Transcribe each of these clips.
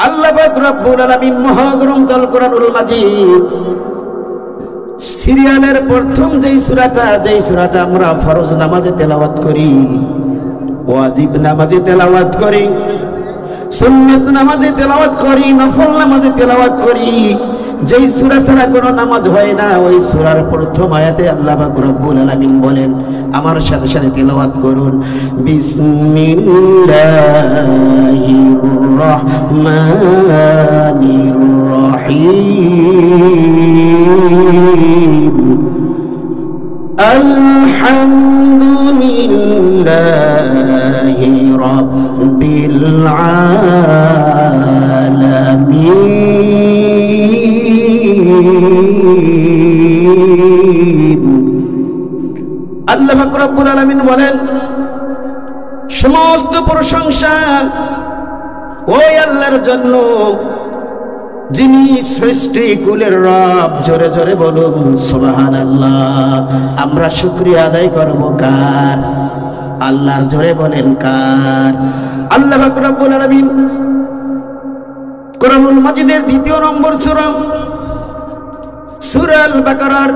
আল্লাহ পাক রব্বুল আলামিন মহাগ্রন্থ আল কোরআনুল মাজিদ সিরিয়ালের প্রথম যেই সূরাটা আমরা ফরজ নামাজে তেলাওয়াত করি, ওয়াজিব নামাজে তেলাওয়াত করি, সুন্নাত নামাজে তেলাওয়াত করি, নফল নামাজে তেলাওয়াত করি, যেই সূরা ছাড়া কোনো নামাজ হয় না, ওই সূরার প্রথম আয়াতে আল্লাহ পাক রব্বুল আলামিন বলেন, আমার সাথে সাথে তেলাওয়াত করুন, বিসমিল্লাহির রহমানির রহিম, আলহামদুলিল্লাহি রাব্বিল আলামিন। আল্লাহ পাক রব্বুল আলামিন বলেন, সমস্ত প্রশংসা ওই আল্লাহর জন্য যিনি সৃষ্টি কুলের রব। জোরে জোরে বলুন সুবহানাল্লাহ। আমরা শুকরিয়া আদায় করব কার? আল্লাহর। জোরে বলেন কার? আল্লাহ পাক রব্বুল আলামিন কোরআনুল মাজিদের ২য় নম্বর সূরা, সূরা আল বাকারার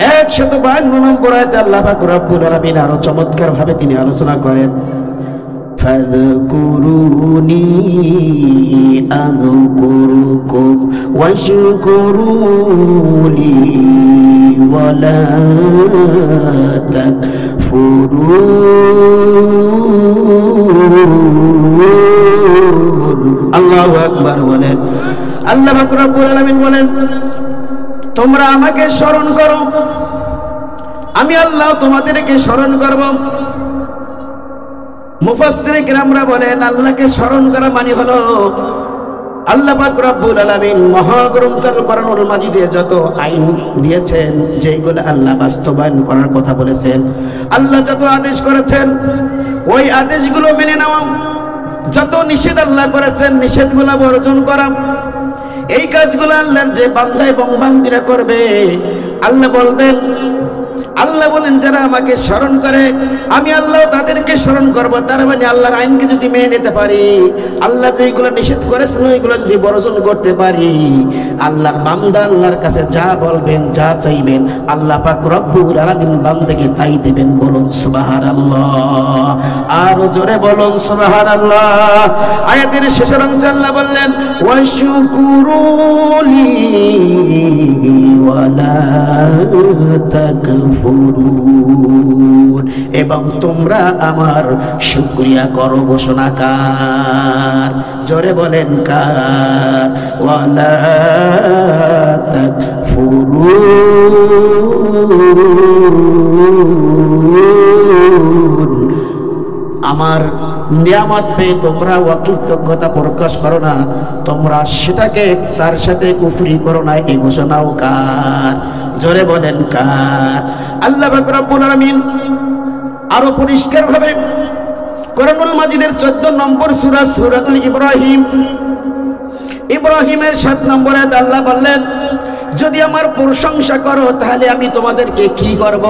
১৫২ নম্বর আয়াতে আল্লাহ পাক রব্বুল আলামিন আরো চমৎকার ভাবে তিনি আলোচনা করেন, ফাযকুরুনি আযকুরুকুম ওয়াশকুরুলি ওয়ালা তাকফুরুন। আল্লাহু আকবার বলেন। আল্লাহ পাক রব্বুল আলামিন বলেন, তোমরা আমাকে স্মরণ করো, আমি আল্লাহ তোমাদেরকে স্মরণ করব। মুফাসসিরে কিরামরা বলেন, আল্লাহকে স্মরণ করা মানে হলো আল্লাহ পাক রব্বুল আলামিন মহাগ্রন্থ আল কোরআনুল মাজিদে যত আইন দিয়েছেন, যেগুলো আল্লাহ বাস্তবায়ন করার কথা বলেছেন, আল্লাহ যত আদেশ করেছেন ওই আদেশগুলো মেনে নেওয়া, যত নিষেধ আল্লাহ করেছেন নিষেধগুলো বর্জন করা, এই কাজগুলো আল্লাহর যে বান্দা এবং বান্দিরা করবে, আল্লাহ বলেন যারা আমাকে স্মরণ করে আমি আল্লাহ তাদেরকে স্মরণ করব। তার মানে আল্লাহর আইনকে যদি মেনে নিতে পারি, আল্লাহ যেগুলো নিষেধ করেছেন ওইগুলো যদি বর্জন করতে পারি, আল্লাহর বান্দা আল্লাহর কাছে যা বলবেন, যা চাইবেন, আল্লাহ পাক রব্বুল আলামিন বান্দাকে তাই দেবেন। বলুন সুবহানাল্লাহ। আরো জোরে বলুন সুবহানাল্লাহ। আয়াতের শেষের অংশে আল্লাহ বললেন, ওয়াশকুরুলি ওয়ালা তাকফুরুন, এবং তোমরা আমার শুকরিয়া করো। ঘোষণা কার? জোরে বলেন কার? ওয়ালা তাকফুরুন, আমার নিয়ামত পেয়ে তোমরা অকৃতজ্ঞতা প্রকাশ করো না, তোমরা সেটাকে তার সাথে কুফরি করো না। এই ঘোষণাও কার? জোরে বলেন কার? আল্লাহ পাক রব্বুল আলামিন আরো পরিষ্কার ভাবে কোরআনুল মাজিদের 14 নম্বর সূরা, সূরাতুল ইব্রাহিম, ইব্রাহিমের 7 নম্বর আয়াতে আল্লাহ বললেন, যদি আমার প্রশংসা করো তাহলে আমি তোমাদেরকে কি করব,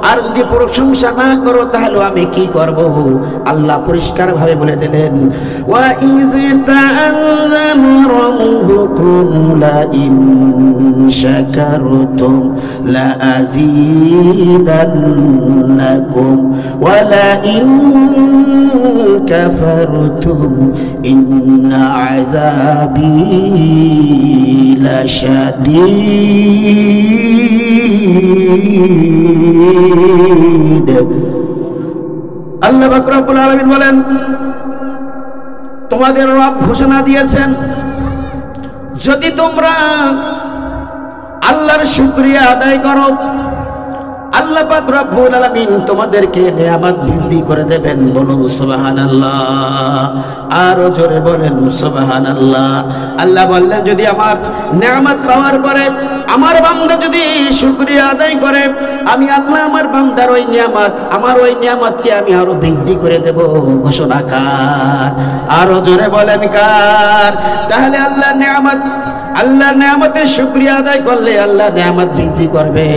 আর যদি প্রশংসা না করো তাহলে আমি কি করব? আল্লাহ পরিষ্কার ভাবে বলে দিলেন, ওয়া ইয তাআযানা রাব্বুকুম লা ইন শাকারতুম লা আযীদান্নাকুম ওয়া লা ইন কাফারতুম ইন্না আযাবী লাশাদীদ। আল্লাহ পাক রব্বুল আলামিন বলেন, তোমাদের রব ঘোষণা দিয়েছেন, যদি তোমরা আল্লাহর শুকরিয়া আদায় করো, আল্লাহ পাক রব্বুল আলামিন তোমাদেরকে নিয়ামত বৃদ্ধি করে দেবেন। বলুন সুবহানাল্লাহ। আরো জোরে বলেন সুবহানাল্লাহ। আল্লাহ বললেন, যদি আমার নিয়ামত পাওয়ার পরে আমার বান্দা যদি শুকরিয়া আদায় করে, আমি আল্লাহ আমার বান্দার ওই নিয়ামত, আমার ওই নিয়ামতকে আমি আরো বৃদ্ধি করে দেব। ঘোষণা কার? আরো জোরে বলেন কার? তাহলে আল্লাহ নিয়ামত আল্লাহর নিয়ামতের শুকরিয়া আদায় করলে আল্লাহ নিয়ামত বৃদ্ধি করবে।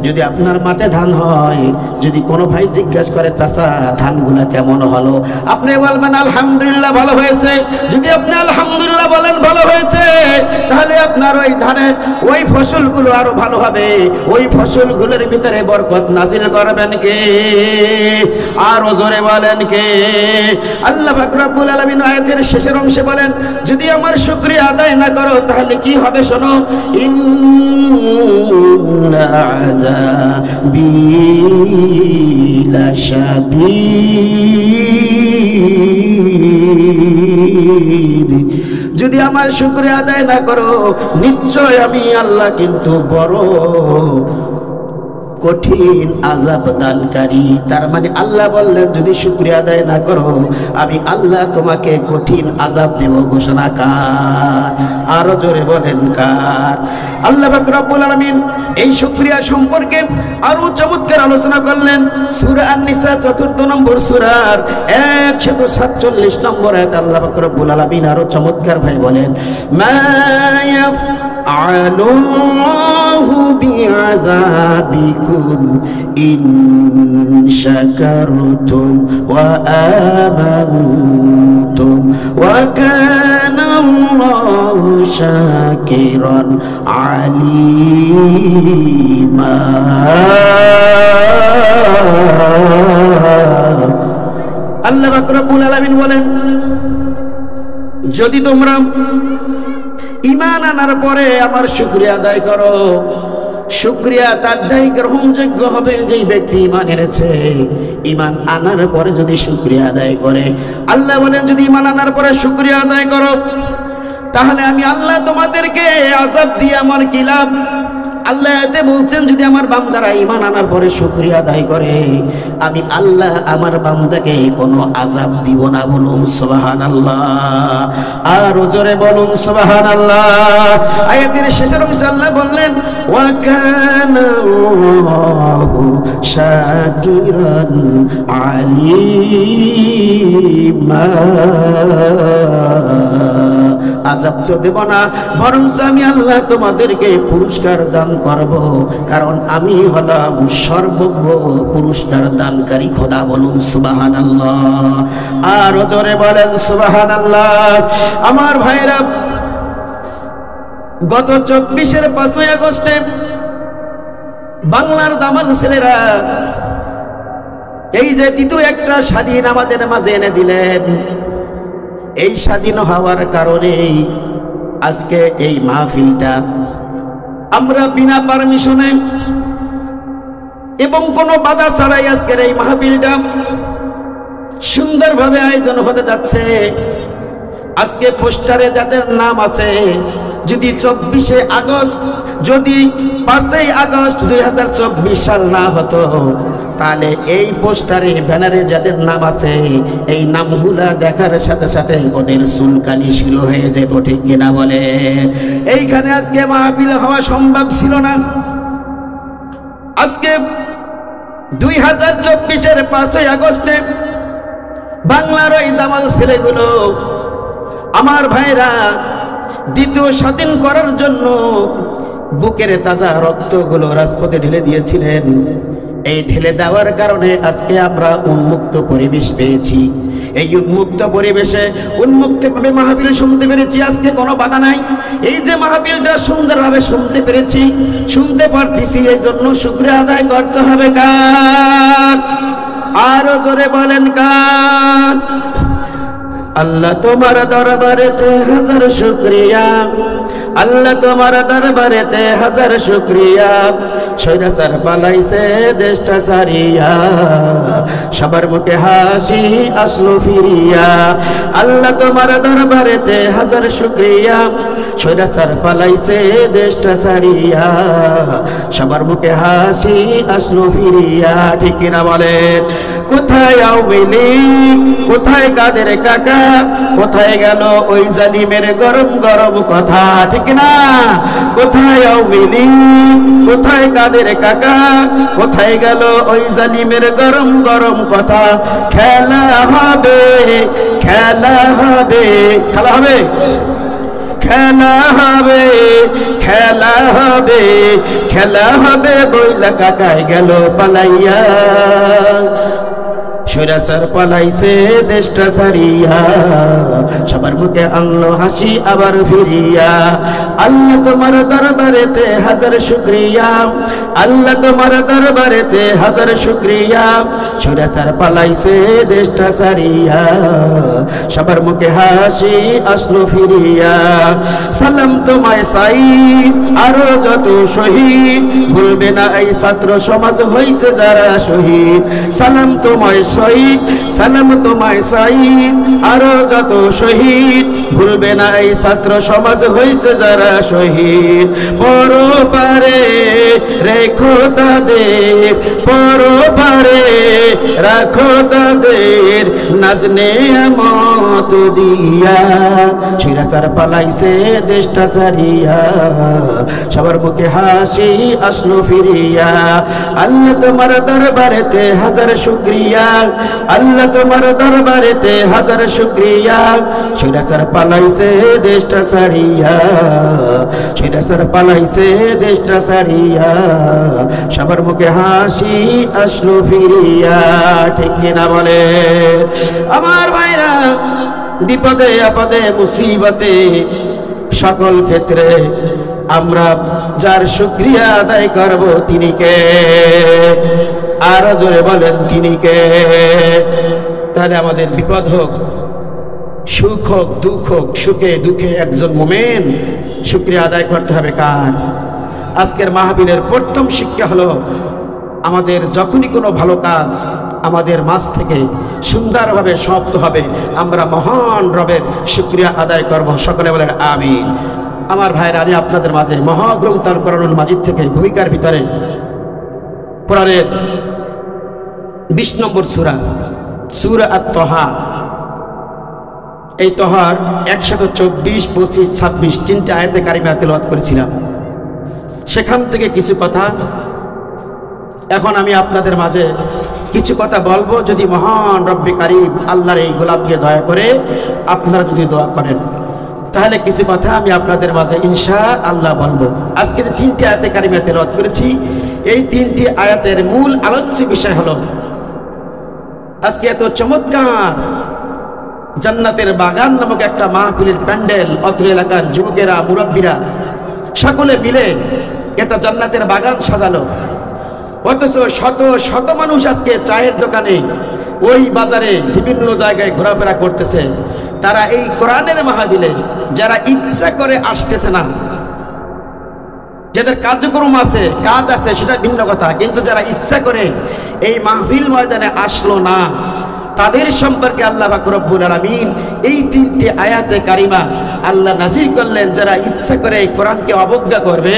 যদি আপনার মাঠে ধান হয়, যদি কোনো ভাই জিজ্ঞাসা করে চাচা ধানগুলা কেমন হলো, আপনি বলবেন আলহামদুলিল্লাহ ভালো হয়েছে। যদি আপনি আলহামদুলিল্লাহ বলেন ভালো হয়েছে, তাহলে আপনার ওই ধানের ওই ফসলগুলো আরো ভালো হবে। ওই ফসলগুলোর ভিতরে বরকত নাজিল করবেন কে? আরো জোরে বলেন কে? আল্লাহ পাক রব্বুল আলামিন আয়াতের শেষের অংশে বলেন, যদি আমার শুকরিয়া আদায় না করো তাহলে কি হবে শোনো, ইন্না আযাবি লাশাদীদ। যদি আমার শুকরিয়া আদায় না করো, নিশ্চয় আমি আল্লাহ কিন্তু বড় কঠিন আযাব দানকারী। তার মানে আল্লাহ বললেন যদি শুকরিয়া আদায় না করো, আমি আল্লাহ তোমাকে কঠিন আযাব দেব। ঘোষণা কার? আরো জোরে বলেন কার? আল্লাহ পাক রব্বুল আলামিন এই শুকরিয়া সম্পর্কে আরো চমৎকার আলোচনা করলেন। সূরা আন-নিসা ৪র্থ নম্বর সূরার ১৪৭ নম্বর আয়াতে আল্লাহ পাক রব্বুল আলামিন আরো চমৎকার ভাবে বলেন, মা ইয়াফআলুল্লাহু বিআযাবিকুম ইন শাকারতুম ওয়া আমানতুম ওয়া কানা আল্লাহু শাকিরান আলিমা। আল্লাহ পাক রব্বুল আলামিন বলেন, যদি তোমরা ঈমান আনার পরে আমার শুকরিয়া আদায় করো, শুকরিয়া তারটাই গ্রহণযোগ্য হবে যেই ব্যক্তি ঈমান এনেছে। ঈমান আনার পরে যদি শুকরিয়া আদায় করে, আল্লাহ বলেন যদি ঈমান আনার পরে শুকরিয়া আদায় করো, তাহলে আমি আল্লাহ তোমাদেরকে আযাব দিয়ে আমার কি লাভ? আল্লাহ এতে বলছেন যদি আমার বান্দারা ঈমান আনার পরে শুকরিয়া আদায় করে, আমি আল্লাহ আমার বান্দাকে কোনো আযাব দিব না। বলুন সুবহানাল্লাহ। আর জোরে বলুন সুবহানাল্লাহ। আয়াতের শেষের অংশে আল্লাহ বললেন, ওয়া কানা আল্লাহু শাকিরান আলিমা। আযাব তো দেব না, বরং আমি আল্লাহ তোমাদেরকে পুরস্কার দান করব, কারণ আমি হলাম সর্বজ্ঞ পুরস্কার দানকারী খোদা। বলুন সুবহানাল্লাহ। আর জোরে বলেন সুবহানাল্লাহ। আমার ভাইরা, গত ২৪-এর ৫ই আগস্টে বাংলার দামাল ছেলেরা এই যে দ্বিতীয় একটা স্বাধীন আমাদের মাঝে এনে দিলেন, এই স্বাধীন হওয়ার কারণে আজকে এই মাহফিলটা আমরা বিনা পারমিশনে এবং কোনো বাধা ছাড়াই আজকের এই মাহফিলটা সুন্দরভাবে আয়োজন হতে যাচ্ছে। আজকে পোস্টারে যাদের নাম আছে, যদি ২৪শে আগস্ট, যদি ৫ই আগস্ট ২০২৪ সাল না হতো, তাহলে এই পোস্টারে ব্যানারে যাদের নাম আছে, এই নামগুলা দেখার সাথে সাথে ওদের চুলকানি শুরু হয়ে যেত। ঠিক কিনা বলে? এইখানে আজকে মাহফিল হওয়া সম্ভব ছিল না। আজকে ২০২৪-এর ৫ই আগস্টে বাংলার ওই দামাল ছেলেগুলো, আমার ভাইরা, দ্বিতীয় স্বাধীন করার জন্য বুকের তাজা রক্তগুলো রাজপথে ঢেলে দিয়েছিলেন। এই ঢেলে দেওয়ার কারণে আজকে আমরা উন্মুক্ত পরিবেশ পেয়েছি। এই উন্মুক্ত পরিবেশে উন্মুক্তভাবে মাহফিল শুনতে পেরেছি। আজকে কোনো বাধা নাই। এই যে মাহফিলটা সুন্দরভাবে শুনতে পেরেছি, শুনতে পারতেছি, এই জন্য শুকরিয়া আদায় করতে হবে কার? আরো জোরে বলেন কার? আল্লাহ তোমার দরবারেতে হাজার শুকরিয়া, আল্লাহ তোমার দরবারেতে হাজার শুকরিয়া। স্বৈরাচার পালাইছে দেশটা সারিয়া, সবার মুখে হাসি আসলো ফিরিয়া। আল্লাহ তোমার দরবারেতে হাজার শুকরিয়া, স্বৈরাচার পালাইছে দেশটা সারিয়া, সবার মুখে হাসি আসলো ফিরিয়া। ঠিক কিনা বলেন? কোথায় আওয়ামী লীগ, কোথায় কাদের কাকা, কোথায় গেল ওই জালিমের গরম গরম কথা? ঠিক না? কোথায় আওয়ামী লীগ, কোথায় কাদের কাকা, কোথায় গেল ওই জালিমের গরম গরম কথা? খেলা হবে, খেলা হবে, খেলা হবে, খেলা হবে, খেলা হবে, খেলা হবে বইলা কাকায় গেল পালাইয়া। সুরাচার পালাইছে দেশটা সারিয়া, সবার মুখে আনলো হাসি আবার ফিরিয়া। আল্লাহ তোমার দরবারেতে হাজার শুকরিয়া, আল্লাহ তোমার দরবারেতে হাজার শুকরিয়া। সুরাচার পালাইছে দেশটা সারিয়া, সবার মুখে হাসি আসলো ফিরিয়া। সালাম তোমায় সাই আরো যত শহীদ, ভুলবে না এই ছাত্র সমাজ হয়েছে যারা শহীদ। সালাম তোমায় শহীদ, সালাম তোমায় সাইদ আরো যত শহীদ, ভুলবে না এই ছাত্র সমাজ হয়েছে যারা শহীদ। পরপারে রেখো তাদের, পরপারে রাখো তাদের, নাজনে আমত দিয়া। সুরাচার পালাইছে দেশটা সারিয়া, সবার মুখে হাসি আসলো ফিরিয়া। আল্লাহ তোমার দরবারেতে হাজার শুকরিয়া, আল্লাহ তোমার দরবারেতে হাজার শুকরিয়া। সুরাচার পালাইছে দেশটা সারিয়া, সুরাচার পালাইছে দেশটা সারিয়া, সবার মুখে হাসি আসলো ফিরিয়া। ঠিক কিনা বলে আমার ভাইরা? বিপদে আপদে মুসিবতে সকল ক্ষেত্রে আমরা যার শুকরিয়া আদায় করব তিনি কে? আরো জোরে বলেন তিনি কে? তাহলে আমাদের বিপদ হোক, সুখ হোক, দুঃখ হোক, সুখে দুঃখে একজন মুমিন শুকরিয়া আদায় করতে হবে কার? আজকের মাহফিলের প্রথম শিক্ষা হলো আমাদের যখনই কোনো ভালো কাজ আমাদের মাঝ থেকে সুন্দরভাবে সমাপ্ত হবে, আমরা মহান রবের শুকরিয়া আদায় করব। সকলে বলেন আমিন। আমার ভাইরা, আমি আপনাদের মাঝে মহাগ্রন্থ আল কোরআনুল মাজিদ থেকে ভূমিকার ভিতরে কোরআনের 20 নম্বর সূরা, সূরা আত-তাহা, এই তহার 124, 25, 26 তিনটি আয়াতে কারিমা তেলাওয়াত করেছিলাম। সেখান থেকে কিছু কথা এখন আমি আপনাদের মাঝে কিছু কথা বলবো। যদি মহান রব্বে কারিম আল্লাহর এই গোলাপকে দয়া করে আপনারা যদি দোয়া করেন, তাহলে কিছু কথা আমি আপনাদের মাঝে ইনশাআল্লাহ বলবো। আজকে যে তিনটি আয়াতে কারিমা তেলাওয়াত করেছি, এই তিনটি আয়াতের মূল আলোচ্য বিষয় হলো আজকে এত চমৎকার জান্নাতের বাগান নামক একটা মাহফিলের প্যান্ডেল, অত্র এলাকার যুবকেরা, মুরব্বীরা সকলে মিলে একটা জান্নাতের বাগান সাজালো। অথচ শত শত মানুষ আজকে চায়ের দোকানে, ওই বাজারে, বিভিন্ন জায়গায় ঘোরাফেরা করতেছে। তারা এই কোরআনের মাহফিলে যারা ইচ্ছা করে আসতেছে না, যাদের কার্যক্রম আছে, কাজ আছে, সেটা ভিন্ন কথা, কিন্তু যারা ইচ্ছা করে এই মাহফিল ময়দানে আসলো না, তাদের সম্পর্কে আল্লাহ পাক রব্বুল আলামিন এই তিনটি আয়াতে কারিমা আল্লাহ নাজির করলেন। যারা ইচ্ছা করে কোরআনকে অবজ্ঞা করবে,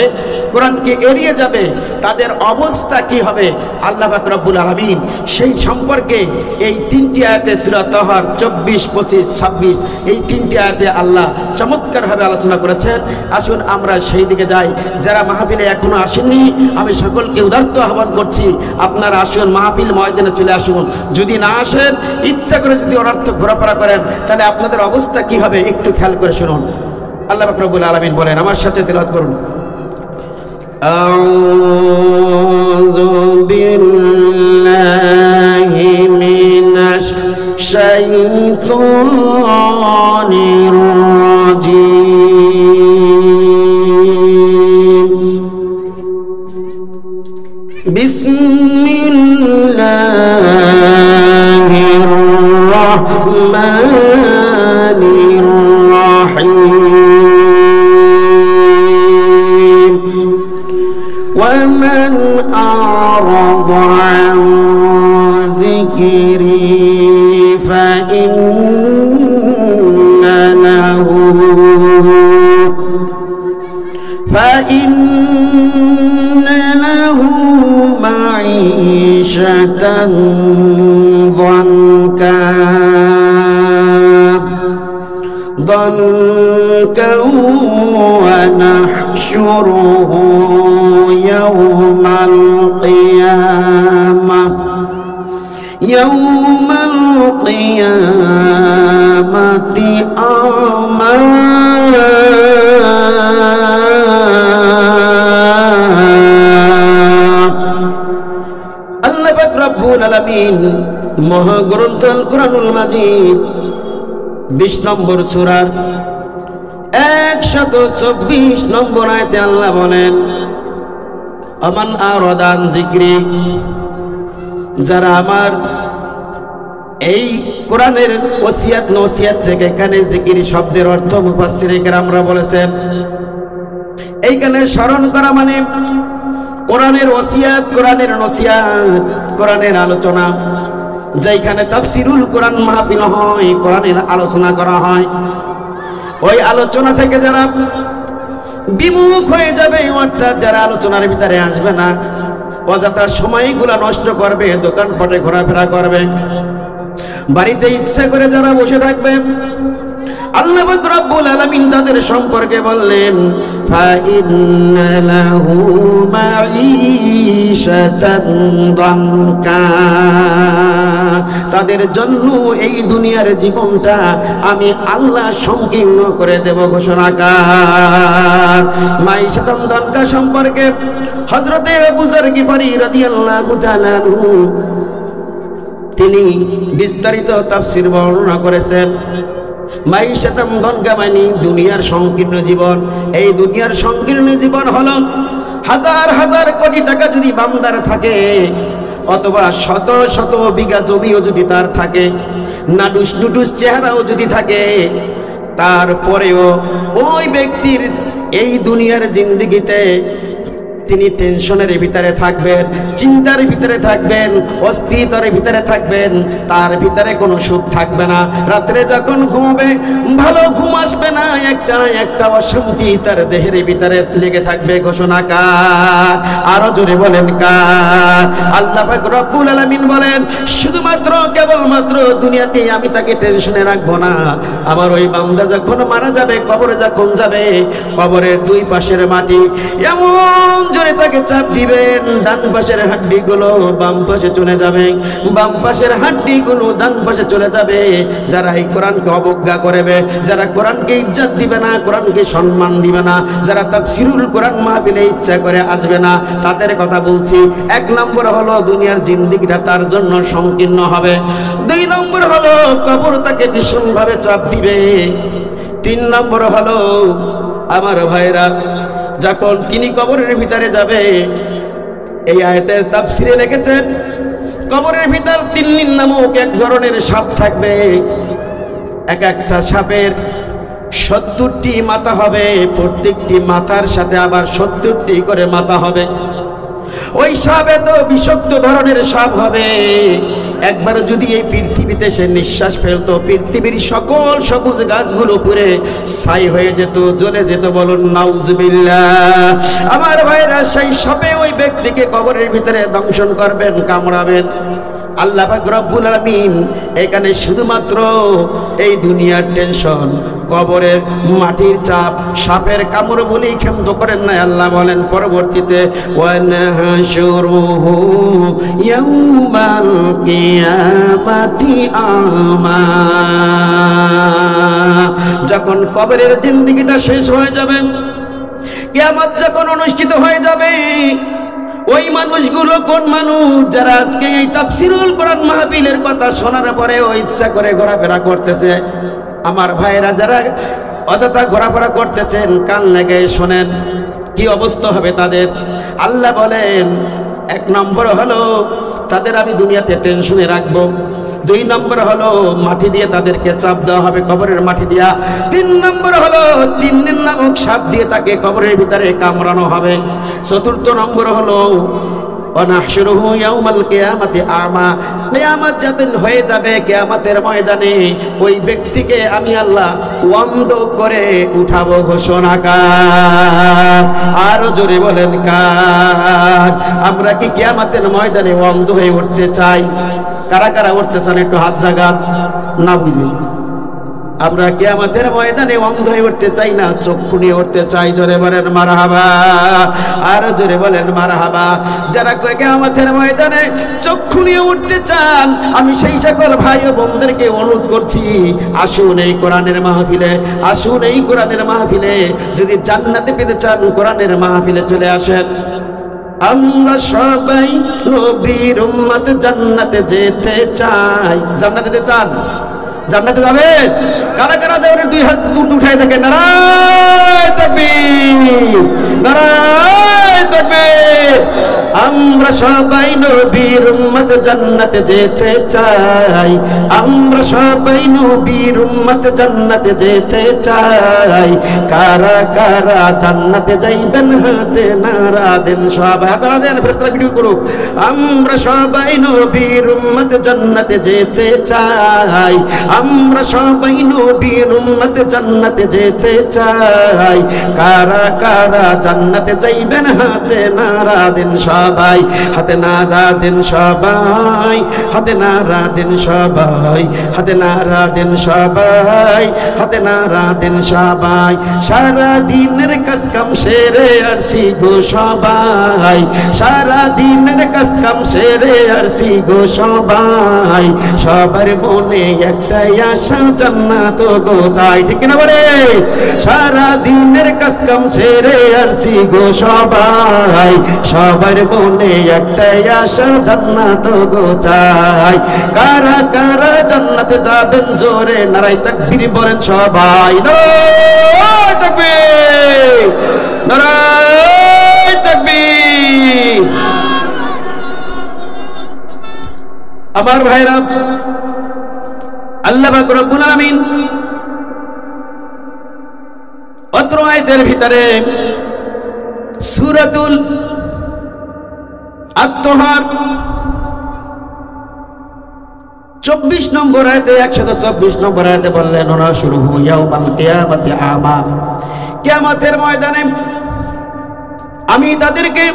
কোরআনকে এড়িয়ে যাবে, তাদের অবস্থা কি হবে আল্লাহ পাক রব্বুল আলামিন সেই সম্পর্কে এই তিনটি আয়াতে সূরা তাহার 24, 25, 26 এই তিনটি আয়াতে আল্লাহ চমৎকারভাবে আলোচনা করেছেন। আসুন আমরা সেই দিকে যাই। যারা মাহফিলে এখনো আসেননি, আমি সকলকে উদারত আহ্বান করছি, আপনারা আসুন, মাহফিল ময়দানে চলে আসুন। যদি না আসেন, ইচ্ছা করে যদি অনর্থক ঘোরাফেরা করেন, তাহলে আপনাদের অবস্থা কি হবে একটু খেয়াল করে শুনুন। আল্লাহ পাক রব্বুল আলামিন বলেন, আমার সাথে তেলাওয়াত করুন। আউযু বিল্লাহি মিনাশ শাইতানির রাজীম। বিসমিল্লাহির রাহমানির রাহিম। ومن أعرض عن ذكري فإن له معيشة ضنكا ونحشره يوم القيامة أعمى আলামিন মহাগ্রন্থ আল কোরআনুল মাজিদ 20 নম্বর সূরার 124 নম্বর আয়াতে আল্লাহ বলেন, আমান আরাদা আন যিকরি, যারা আমার এই কোরআনের ওসিয়াত নসিয়াত থেকে, এখানে জিকির শব্দের অর্থ মুফাসসিরে কেরামরা বলেছেন এইখানে স্মরণ করা মানে কোরআনের ওসিয়াত, কোরআনের নসিয়াত, কোরআনের আলোচনা, যেখানে তাফসিরুল কোরআন মাহফিল হয়, কোরআনের আলোচনা করা হয়। ওই আলোচনা থেকে যারা বিমুখ হয়ে যাবে, অর্থাৎ যারা আলোচনার ভিতরে আসবে না, অযথা সময়গুলা নষ্ট করবে, দোকানপাটে ঘোরাফেরা করবে, বাড়িতে ইচ্ছা করে যারা বসে থাকবে, আল্লাহ পাক রব্বুল আলামিন তাদের সম্পর্কে বললেন, ফা ইন্না লাহু মাঈশাতান দানকা, তাদের জন্য এই দুনিয়ার জীবনটা আমি আল্লাহ সংকীর্ণ করে দেব ঘোষণাকার। মাঈশাতান দানকা সম্পর্কে হযরতে আবু যর গিফারি রাদিয়াল্লাহু তাআলা আনহু তিনি বিস্তারিত তাফসীর বর্ণনা করেছেন। মাঈশাতান দানকা মানে দুনিয়ার সংকীর্ণ জীবন। এই দুনিয়ার সংকীর্ণ জীবন হলো হাজার হাজার কোটি টাকা যদি বান্দার থাকে, অথবা শত শত বিঘা জমিও যদি তার থাকে, নাডুস নুডুস চেহারাও যদি থাকে, তারপরেও ওই ব্যক্তির এই দুনিয়ার জিন্দেগিতে তিনি টেনশনের ভিতরে থাকবেন, চিন্তার ভিতরে থাকবেন, অস্থিরতার ভিতরে থাকবেন, তার ভিতরে কোনো সুখ থাকবে না। রাত্রে যখন ঘুমাবে ভালো ঘুম আসবে না, একটা একটা অশান্তি তার দেহের ভিতরে লেগে থাকবে ঘোষণাকার। আরো জোরে বলেন কার? আল্লাহ পাক রব্বুল আলামিন বলেন, শুধুমাত্র কেবলমাত্র দুনিয়াতে আমি তাকে টেনশনে রাখবো না, আমার ওই বান্দা যখন মারা যাবে, কবরে যখন যাবে, কবরের দুই পাশের মাটি এমন জোরে তাকে চাপ দিবেন, ডান পাশের হাড্ডিগুলো বাম পাশে চলে যাবে, বাম পাশের হাড্ডিগুলো ডান পাশে চলে যাবে। যারা এই কোরআনকে অবজ্ঞা করবে, যারা কোরআনকে ইজ্জত দিবে না, কোরআনকে সম্মান দিবে না, যারা তাফসিরুল কোরআন মাহফিলে ইচ্ছা করে আসবে না, তাদের কথা বলছি। 1 নম্বর হলো দুনিয়ার জিন্দেগিটা তার জন্য সংকীর্ণ হবে। 2 নম্বর হলো কবর তাকে ভীষণভাবে চাপ দিবে। 3 নম্বর হলো আমার ভাইরা, যখন তিনি কবরের ভিতরে যাবে, এই আয়াতের তাফসিরে লিখেছেন কবরের ভিতর তিন্নিন নামক এক ধরনের সাপ থাকবে। এক একটা সাপের 70টি মাথা হবে, প্রত্যেকটি মাথার সাথে আবার 70টি করে মাথা হবে। ওই সাপ এত বিষাক্ত ধরনের সাপ হবে, একবার যদি এই পৃথিবীতে সে নিঃশ্বাস ফেলতো, পৃথিবীর সকল সবুজ গাছগুলো পুড়ে ছাই হয়ে যেত, জ্বলে যেত। বলুন নাউজুবিল্লাহ। আমার ভাইরা, সেই সাপে ওই ব্যক্তিকে কবরের ভিতরে দংশন করবেন, কামড়াবেন। আল্লাহ পাক রব্বুল আলামিন এখানে শুধুমাত্র এই দুনিয়ার টেনশন, কবরের মাটির চাপ, সাপের কামড় বলেই ক্ষান্ত করেন না। আল্লাহ বলেন পরবর্তীতে, ওয়ানাহশুরুহু ইয়াউমাল কিয়ামাতি আমা, যখন কবরের জিন্দেগিটা শেষ হয়ে যাবে, কিয়ামত যখন অনুষ্ঠিত হয়ে যাবে, ওই মানুষগুলো কোন মানুষ? যারা আজকে এই তাফসিরুল কোরআন মাহফিলের কথা শোনার পরে ও ইচ্ছা করে ঘোরাফেরা করতেছে। আমার ভাইরা, যারা অযথা ঘোরাফেরা করতেছেন, কান লাগে শোনেন কি অবস্থা হবে তাদের। আল্লাহ বলেন, 1 নম্বর হলো তাদের আমি দুনিয়াতে টেনশনে রাখবো। 2 নম্বর হলো মাটি দিয়ে তাদেরকে চাপ দেওয়া হবে, কবরের মাটি দিয়া। 3 নম্বর হলো তিন্নিন নামক সাপ দিয়ে তাকে কবরের ভিতরে কামড়ানো হবে। 4 নম্বর হলো ওয়ানাহশুরুহু ইয়াউমাল কিয়ামাতি আমা, কিয়ামত যখন হয়ে যাবে, কিয়ামতের ময়দানে ওই ব্যক্তিকে আমি আল্লাহ অন্ধ করে উঠাবো ঘোষণাকার। আরো জোরে বলেন কার? আমরা কি কিয়ামতের ময়দানে অন্ধ হয়ে উঠতে চাই? কারা কারা উঠতে চান একটু হাত জাগান। না বুঝি, আমরা কিয়ামতের ময়দানে অন্ধ হয়ে উঠতে চাই না, চক্ষু নিয়ে উঠতে চাই। জোরে বলেন মারহাবা। আর জোরে বলেন মারহাবা। যারা কিয়ামতের ময়দানে চক্ষু নিয়ে উঠতে চান, আমি সেই সকল ভাই ও বোনদেরকে অনুরোধ করছি, আসুন এই কোরআনের মাহফিলে, আসুন এই কোরআনের মাহফিলে। যদি জান্নাতে পেতে চান, কোরআনের মাহফিলে চলে আসেন। আমরা সবাই নবীর উম্মত জান্নাতে যেতে চাই। জান্নাতে যেতে চান? জান্নাতে যাবে? কারা কারা যাবেন? দুই হাত উঠায় দেখেন। নারায়ে তাকবীর, নারায়ে তাকবীর। আমরা সবাই নবীর উম্মত জান্নাতে যেতে চাই। আমরা সবাই নবীর উম্মত জান্নাতে যেতে চাই। কারা কারা জান্নাতে যাইবেন হাতে নারা দেন। সবাই হাতে নারা দেন, ফেরেশতারা ভিডিও করুক। আমরা সবাই নবীর উম্মত জান্নাতে যেতে চাই। আমরা সবাই নবীর উম্মত জান্নাতে যেতে চাই। কারা কারা জান্নাতে যাইবেন হাতে নারা দেন। সবাই হাতে নারা দেন, সবাই হাতে নারা দেন, সবাই হাতে নারা দেন, সবাই হাতে নারা দেন, সবাই। সারা দিনের কাজ কাম সেরে আসছি গো সবাই। সারা দিনের কাজ কাম সেরে আসছি গো সবাই। সবার মনে একটাই আশা, জান্নাত গো চাই। ঠিক না বলে? সারা দিনের কাজ কাম সেরে আসছি গো সবাই। সবার মনে একটাই আশা, জান্নাত গো চাই। কারা কারা জান্নাতে যাবেন জোরে নারায়ে তাকবীর বলেন সবাই। নারায়ে তাকবীর, নারায়ে তাকবীর। আমার ভাইরা, আল্লাহ পাক রব্বুল আলামিন অত্র আয়াতের ভিতরে সূরাতুল আত-তাহার 24 নম্বর আয়াতে 124 নম্বর আয়াতে বললেন, ওরা শুরু ইয়াউমাল কিয়ামাতি আমা। কিয়ামতের ময়দানে আমি তাদেরকে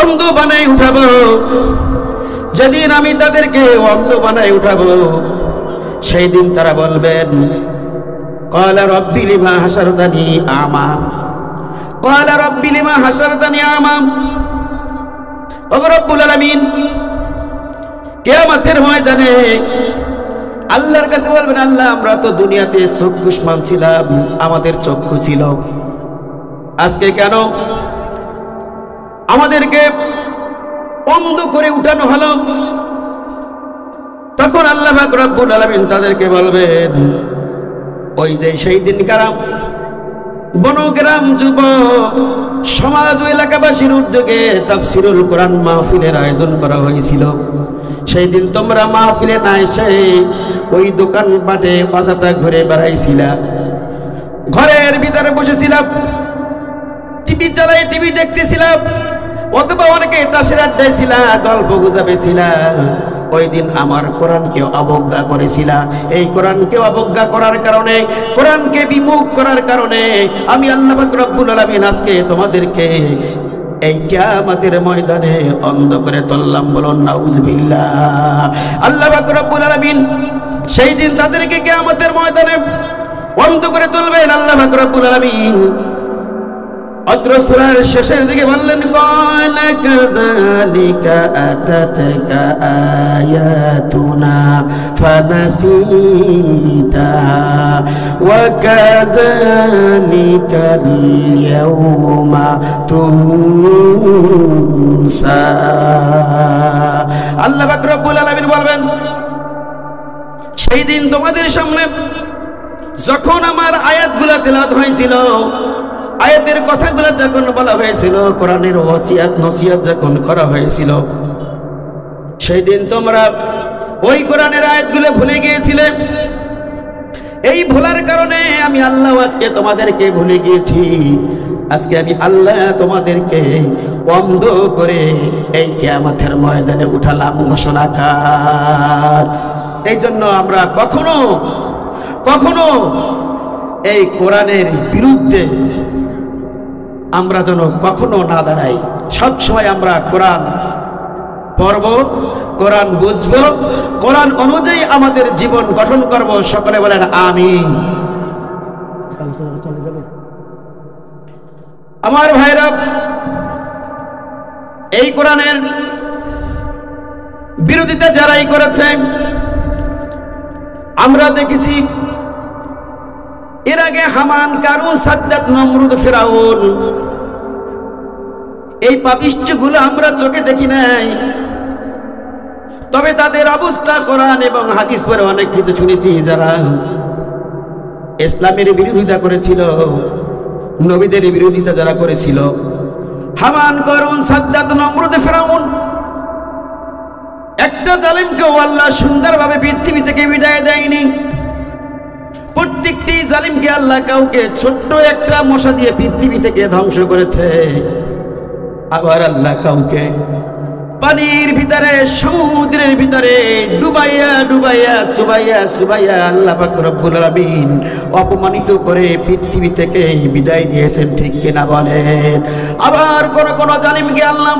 অন্ধ বানাই উঠাবো। যেদিন আমি তাদেরকে অন্ধ বানাই উঠাবো, সেই দিন তারা বলবেন, ক্বালা রাব্বি লিমা হাশারতানি আমা, ক্বালা রাব্বি লিমা হাশারতানি আমা। ও রব্বুল আলামিন, কিয়ামতের ময়দানে আল্লাহর কাছে বলবেন, আল্লাহ আমরা তো দুনিয়াতে চক্ষুষ্মান ছিলাম, আমাদের চক্ষু ছিল, আজকে কেন আমাদেরকে অন্ধ করে উঠানো হলো? তখন আল্লাহ পাক রব্বুল আলামিন তাদেরকে বলবেন, ওই যে সেই দিন কারাম বনগ্রাম যুব সমাজ ও এলাকাবাসীর উদ্যোগে তাফসিরুল কোরআন মাহফিলের আয়োজন করা হয়েছিল। সেই দিন তোমরা মাহফিলে না এসে ওই দোকান পাটে অযথা ঘুরে বেড়াইছিলা, ঘরের ভিতরে বসেছিলাম, টিভি চালাই টিভি দেখতেছিলাম, অথবা অনেকে টাসের আড্ডায় ছিলা, গল্প গুজবে ছিলা। ওই দিন আমার কোরআনকে অবজ্ঞা করেছিলা। এই কোরআনকে অবজ্ঞা করার কারণে, কোরআনকে বিমুখ করার কারণে আমি আল্লাহ পাক রব্বুল আলামিন আজকে তোমাদেরকে এই কিয়ামতের ময়দানে অন্ধ করে তুললাম। বলুন নাউজুবিল্লাহ। আল্লাহ পাক রব্বুল আলামিন সেই দিন তাদেরকে কিয়ামতের ময়দানে অন্ধ করে তুলবেন। আল্লাহ পাক রব্বুল আলামিন অত্র সূরার শেষের দিকে বললেন, ক্বালা কাযালিকা আতাতকা আয়াতুনা ফানাসিতাহা ওয়া কাযালিকাল ইয়াওমা তুনসা। আল্লাহ পাক রব্বুল আলামিন বলবেন, সেই দিন তোমাদের সামনে যখন আমার আয়াতগুলো তেলাওয়াত হয়েছিল, আয়াতের কথাগুলো যখন বলা হয়েছিল, কোরআনের ওসিয়াত নসিহত যখন করা হয়েছিল, সেই দিন তোমরা ওই কোরআনের আয়াতগুলো ভুলে গিয়েছিলে। এই ভুলার কারণে আমি আল্লাহ আজকে তোমাদেরকে ভুলে গিয়েছি। আজকে আমি আল্লাহ তোমাদেরকে অন্ধ করে এই কিয়ামতের ময়দানে উঠালাম ঘোষণাকার। এই জন্য আমরা কখনো কখনো এই কোরআনের বিরুদ্ধে আমরা যেন কখনো না দাঁড়াই। সব সময় আমরা কোরআন পড়ব, কোরআন বুঝব, কোরআন অনুযায়ী আমাদের জীবন গঠন করব। সকলে বলেন আমিন। আমার ভাইরা, এই কোরআনের বিরোধিতা যারাই করেছে, আমরা দেখেছি এর আগে হামান, কারুন, সাদ্দাত, নমরুদ, ফিরাউন এই পাপিষ্ঠগুলো আমরা চোখে দেখি নাই, তবে তাদের অবস্থা কোরআন এবং হাদিস পড়ে অনেক কিছু শুনেছি। যারা ইসলামের বিরোধিতা করেছিল, নবীদের বিরোধিতা যারা করেছিল, হামান, করুন, সাদ্দাত, নমরুদ, ফেরাউন, একটা জালিমকেও আল্লাহ সুন্দরভাবে পৃথিবী থেকে বিদায় দেয়নি। প্রত্যেকটি জালিমকে আল্লাহ কাউকে ছোট্ট একটা মশা দিয়ে পৃথিবী থেকে ধ্বংস করেছে। আবার আল্লাহ কাউকে পানির ভিতরে, সমুদ্রের ভিতরে ডুবাইয়া ডুবাইয়া সুবাইয়া সুবাইয়া আল্লাহ পাক রব্বুল আলামিন অপমানিত করে পৃথিবী থেকে বিদায় দিয়েছেন, ঠিক কিনা বলেন? আবার কোন কোন জালিমকে আল্লাহ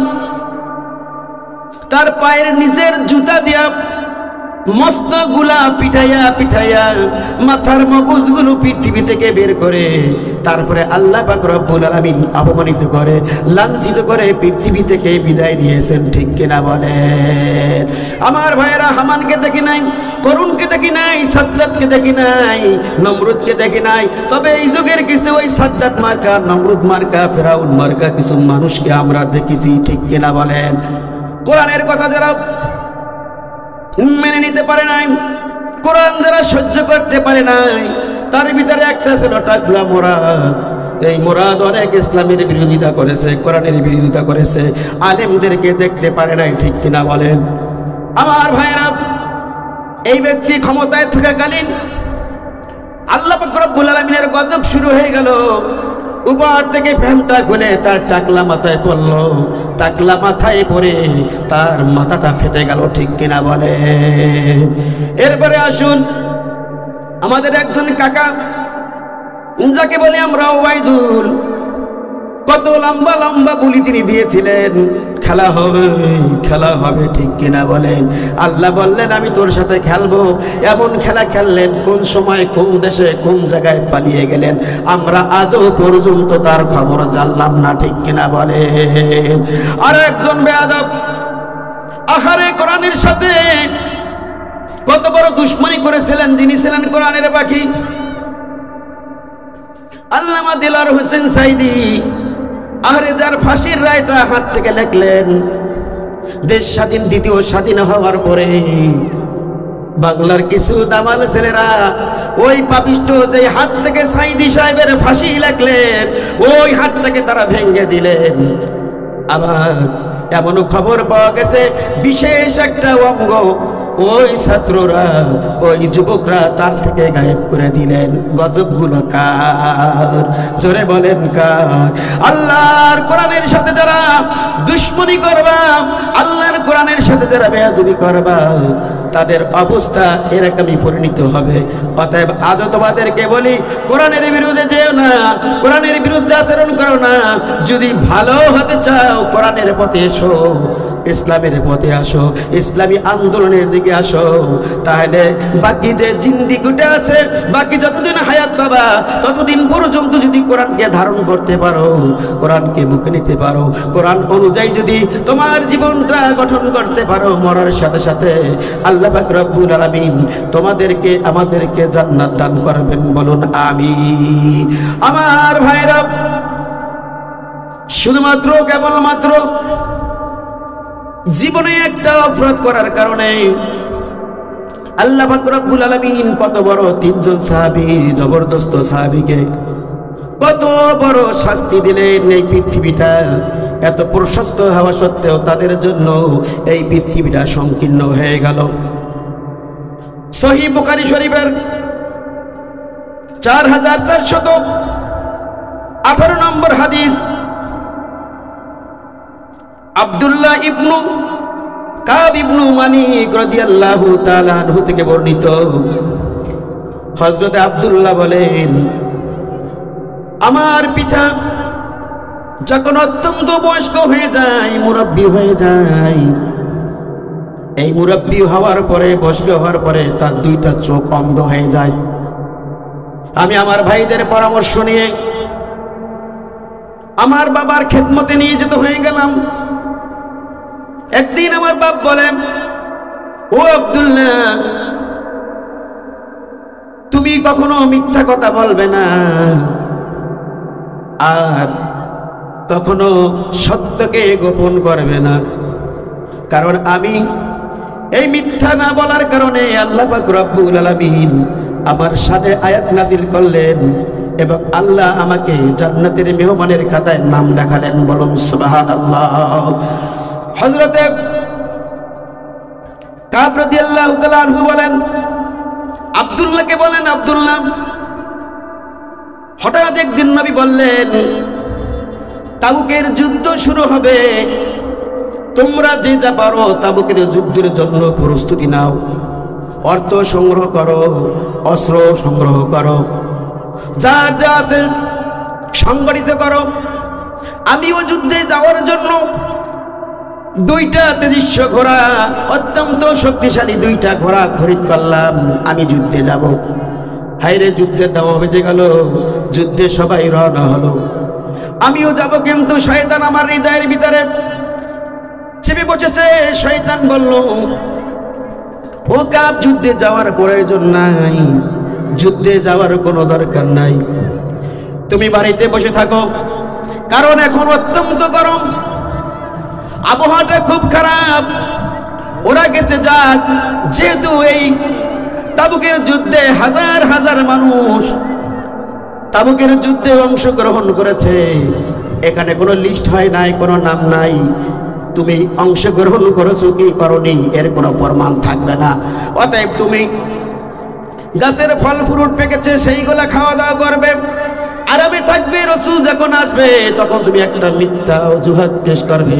তার পায়ের নিচের জুতা দিয়া মস্তগুলা পিঠাইয়া পিঠাইয়া মাথার মগজগুলো পৃথিবী থেকে বের করে তারপরে আল্লাহ পাক রব্বুল আলামিন অপমানিত করে, লাঞ্ছিত করে পৃথিবী থেকে বিদায় নিয়েছেন, ঠিক কিনা বলেন? আমার ভাইয়েরা, হামানকে দেখি নাই, করুণকে দেখি নাই, সাদ্দাতকে দেখি নাই, নমরুদকে দেখি নাই, তবে এই যুগের কিছু ওই সাদ্দাত মার্কা, নমরুদ মার্কা, ফেরাউন মার্কা কিছু মানুষকে আমরা দেখেছি, ঠিক কিনা বলেন? কোরআনের কথা যারা মেনে নিতে পারে নাই, কোরআন যারা সহ্য করতে পারে নাই, তার ভিতরে একটা ছিল টাকলা মোরাদ। এই মোরাদ অনেক ইসলামের বিরোধিতা করেছে, কোরআনের বিরোধিতা করেছে, আলেমদেরকে দেখতে পারে নাই, ঠিক কিনা বলেন? আমার ভাইরা, এই ব্যক্তি ক্ষমতায় থাকাকালীন আল্লাহ পাক রব্বুল আলামিনের গজব শুরু হয়ে গেল। উপর থেকে ফ্যানটা খুলে তার টাকলা মাথায় পড়ল, টাকলা মাথায় পড়ে তার মাথাটা ফেটে গেল, ঠিক কিনা বলে? এরপরে আসুন, আমাদের একজন কাকা যাকে বলি আমরা ওবাইদুল, কত লম্বা লম্বা বুলি তিনি দিয়েছিলেন, খেলা হবে খেলা হবে, ঠিক কিনা বলেন? আল্লাহ বললেন আমি তোর সাথে খেলবো, এমন খেলা খেললেন, কোন সময় কোন দেশে কোন জায়গায় পালিয়ে গেলেন আমরা আজও পর্যন্ত তার খবর জানলাম না, ঠিক কিনা বলেন? আর একজন বেয়াদব, আহারে কোরআনের সাথে কত বড় দুশ্মনী করেছিলেন, যিনি ছিলেন কোরআনের পাখি, আল্লামা দিলওয়ার হোসেন সাইদি। আরে যার ফাঁসির রায়টা হাত থেকে লেখলেন, দেশ স্বাধীন, দ্বিতীয় স্বাধীন হওয়ার পরে বাংলার কিছু দামাল ছেলেরা ওই পাপিষ্ঠ যে হাত থেকে সাইদি সাহেবের ফাঁসি লেখলেন, ওই হাতটাকে তারা ভেঙে দিলেন। আবার এমনও খবর পাওয়া গেছে বিশেষ একটা অঙ্গ ওই ছাত্ররা, ওই যুবকরা তার থেকে গায়েব করে দিলেন। গজবগুলো কার? জোরে বলেন কার? আল্লাহর কোরআনের সাথে যারা দুশ্মনী করবা, আল্লাহর কোরআনের সাথে যারা বেয়াদবি করবা, তাদের অবস্থা এরকমই পরিণত হবে। অতএব আজও তোমাদেরকে বলি, কোরআনের বিরুদ্ধে যেও না, কোরআনের বিরুদ্ধে আচরণ করো না। যদি ভালো হতে চাও কোরআনের পথে এসো, ইসলামের পথে আসো, ইসলামী আন্দোলনের দিকে আসো, তাহলে বাকি যে জিন্দিগিটা আছে, বাকি যতদিন হায়াত পাবা ততদিন পর্যন্ত যদি কোরআনকে ধারণ করতে পারো, কোরআনকে বুকে নিতে পারো, কোরআন অনুযায়ী যদি তোমার জীবনটা গঠন করতে পারো, মরার সাথে সাথে আল্লাহ পাক রব্বুল আলামিন তোমাদেরকে আমাদেরকে জান্নাত দান করবেন, বলুন আমিন। আমার ভাইরা, শুধুমাত্র কেবলমাত্র জীবনে একটা অপরাধ করার কারণে আল্লাহ পাক রব্বুল আলামিন কত বড় তিনজন সাহাবী, জবরদস্ত সাহাবীকে কত বড় শাস্তি দিলেন। এই পৃথিবীটা এত প্রশস্ত হওয়া সত্ত্বেও তাদের জন্য এই পৃথিবীটা সংকীর্ণ হয়ে গেল। সহিহ বুখারী শরীফের 4418 নম্বর হাদিস, আব্দুল্লাহ ইবনু কাব ইবনু মানিক রাদিয়াল্লাহু তাআলা আনহু থেকে বর্ণিত। হযরত আব্দুল্লাহ বলেন, আমার পিতা যখন অত্যন্ত বয়স্ক হয়ে যায়, মুরব্বী হয়ে যায়, এই মুরব্বী হওয়ার পরে, বয়স্ক হওয়ার পরে তার দুইটা চোখ অন্ধ হয়ে যায়। আমি আমার ভাইদের পরামর্শ নিয়ে আমার বাবার খেদমতে নিয়ে যেতে হয়ে গেলাম। একদিন আমার বাপ বলে, ও আব্দুল্লাহ, তুমি কখনো মিথ্যা কথা বলবে না, আর কখনো সত্যকে গোপন করবে না। কারণ আমি এই মিথ্যা না বলার কারণে আল্লাহ পাক রব্বুল আলামিন আমার সাথে আয়াত নাজিল করলেন এবং আল্লাহ আমাকে জান্নাতের মেহমানের খাতায় নাম লেখালেন। বলুন সুবহানাল্লাহ। হযরতে কাব রাদিয়াল্লাহু তাআলা আনহু বলেন, আব্দুল্লাহকে বলেন, আব্দুল্লাহ, হঠাৎ একদিন নবী বললেন তাবুকের যুদ্ধ শুরু হবে, তোমরা যে যা পারো তাবুকের যুদ্ধের জন্য প্রস্তুতি নাও, অর্থ সংগ্রহ করো, অস্ত্র সংগ্রহ করো, যার যা আছে সংগঠিত করো। আমিও যুদ্ধে যাওয়ার জন্য দুইটা তেজস্ব ঘোড়া, অত্যন্ত শক্তিশালী দুইটা ঘোড়া খরিদ করলাম, আমি যুদ্ধে যাব। হায়রে, যুদ্ধের দাওয়া বেজে গেল, যুদ্ধে সবাই রওনা হলো, আমিও যাব, কিন্তু শয়তান আমার হৃদয়ের ভিতরে চেপে বসেছে। শয়তান বলল, ও কাব, যুদ্ধে যাওয়ার প্রয়োজন নাই, যুদ্ধে যাওয়ার কোনো দরকার নাই, তুমি বাড়িতে বসে থাকো, কারণ এখন অত্যন্ত গরম, আবহাওয়াটা খুব খারাপ, ওরা গেছে যাক। যেহেতু এই তাবুকের যুদ্ধে হাজার হাজার মানুষ তাবুকের যুদ্ধে অংশগ্রহণ করেছে, এখানে কোনো লিস্ট হয় নাই, কোনো নাম নাই, তুমি অংশগ্রহণ করেছো কি করনি এর কোনো প্রমাণ থাকবে না। অতএব তুমি গাছের ফল ফ্রুট পেকেছে সেইগুলা খাওয়া দাওয়া করবে, আরামে থাকবে। রাসূল যখন আসবে তখন তুমি একটা মিথ্যা অজুহাত পেশ করবে।